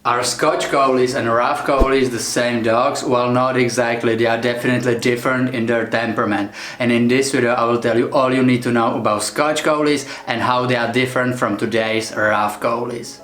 Are Scotch Collies and Rough Collies the same dogs? Well, not exactly. They are definitely different in their temperament. And in this video I will tell you all you need to know about Scotch Collies and how they are different from today's Rough Collies.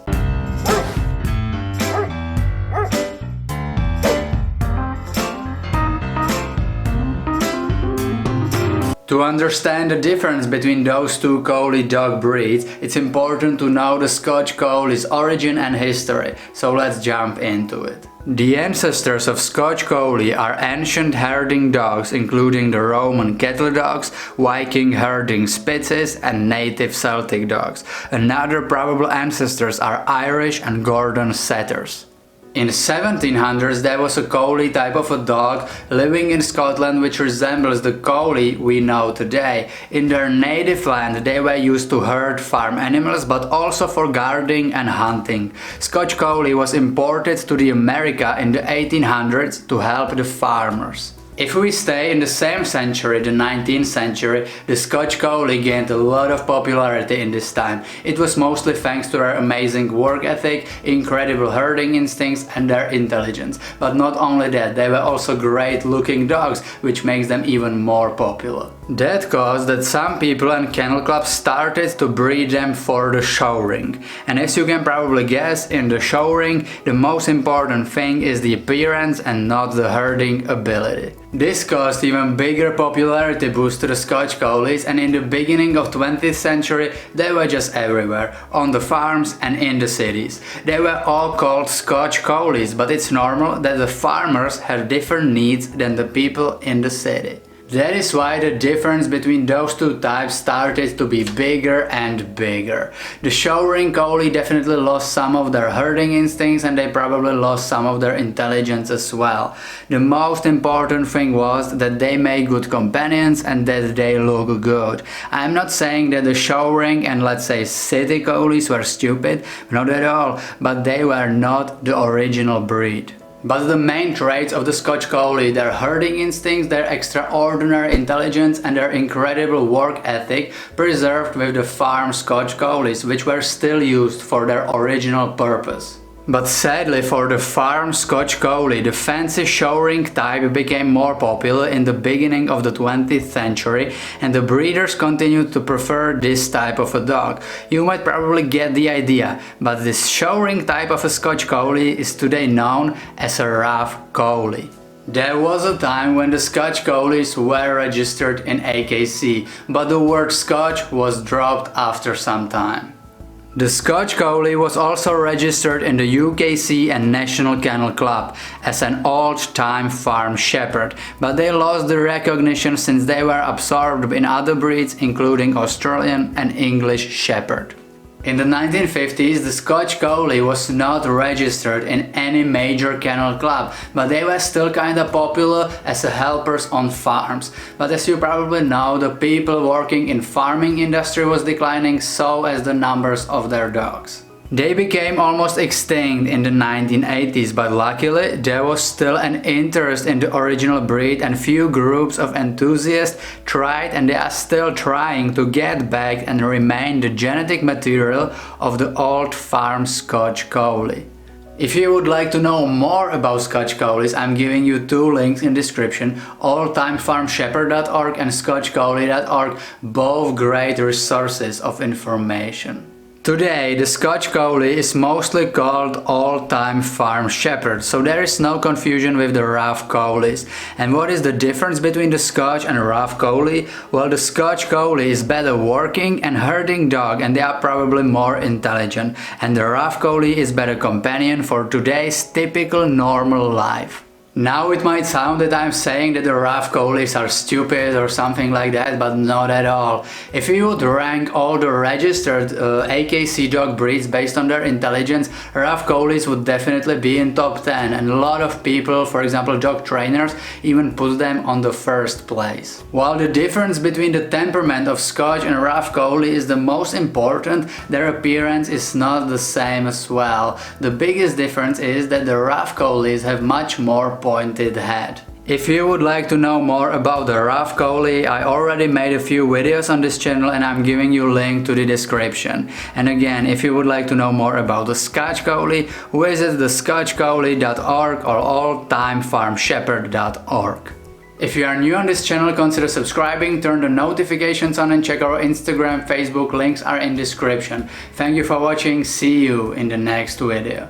To understand the difference between those two Collie dog breeds, it's important to know the Scotch Collie's origin and history, so let's jump into it. The ancestors of Scotch Collie are ancient herding dogs, including the Roman cattle dogs, Viking herding Spitzes, and native Celtic dogs. Another probable ancestors are Irish and Gordon setters. In the 1700s there was a Collie type of a dog living in Scotland which resembles the Collie we know today. In their native land they were used to herd farm animals but also for guarding and hunting. Scotch Collie was imported to the America in the 1800s to help the farmers. If we stay in the same century, the 19th century, the Scotch Collie gained a lot of popularity in this time. It was mostly thanks to their amazing work ethic, incredible herding instincts and their intelligence. But not only that, they were also great looking dogs, which makes them even more popular. That caused that some people and kennel clubs started to breed them for the showring. And as you can probably guess, in the showring, the most important thing is the appearance and not the herding ability. This caused even bigger popularity boost to the Scotch Collies, and in the beginning of 20th century they were just everywhere, on the farms and in the cities. They were all called Scotch Collies, but it's normal that the farmers have different needs than the people in the city. That is why the difference between those two types started to be bigger and bigger. The showring Collie definitely lost some of their herding instincts and they probably lost some of their intelligence as well. The most important thing was that they made good companions and that they look good. I'm not saying that the showring and let's say city Collies were stupid, not at all, but they were not the original breed. But the main traits of the Scotch Collie, their herding instincts, their extraordinary intelligence and their incredible work ethic preserved with the farm Scotch Collies, which were still used for their original purpose. But sadly for the farm Scotch Collie, the fancy showring type became more popular in the beginning of the 20th century and the breeders continued to prefer this type of a dog. You might probably get the idea, but this showring type of a Scotch Collie is today known as a Rough Collie. There was a time when the Scotch Collies were registered in AKC, but the word Scotch was dropped after some time. The Scotch Collie was also registered in the UKC and National Kennel Club as an old-time farm shepherd, but they lost the recognition since they were absorbed in other breeds including Australian and English Shepherd. In the 1950s, the Scotch Collie was not registered in any major kennel club, but they were still kinda popular as helpers on farms. But as you probably know, the people working in farming industry was declining, so as the numbers of their dogs. They became almost extinct in the 1980s, but luckily there was still an interest in the original breed and few groups of enthusiasts tried and they are still trying to get back and remain the genetic material of the old farm Scotch Collie. If you would like to know more about Scotch Collies, I'm giving you two links in description, oldtimefarmshepherd.org and scotchcollie.org, both great resources of information. Today, the Scotch Collie is mostly called Old-Time Farm Shepherd, so there is no confusion with the Rough Collies. And what is the difference between the Scotch and Rough Collie? Well, the Scotch Collie is better working and herding dog and they are probably more intelligent. And the Rough Collie is better companion for today's typical normal life. Now it might sound that I'm saying that the Rough Collies are stupid or something like that, but not at all. If you would rank all the registered AKC dog breeds based on their intelligence, Rough Collies would definitely be in top 10 and a lot of people, for example dog trainers, even put them on the first place. While the difference between the temperament of Scotch and Rough Collie is the most important, their appearance is not the same as well. The biggest difference is that the Rough Collies have much more pointed head. If you would like to know more about the Rough Collie, I already made a few videos on this channel and I'm giving you a link to the description. And again, if you would like to know more about the Scotch Collie, visit the scotchcollie.org or oldtimefarmshepherd.org. If you are new on this channel, consider subscribing, turn the notifications on and check our Instagram, Facebook, links are in description. Thank you for watching, see you in the next video.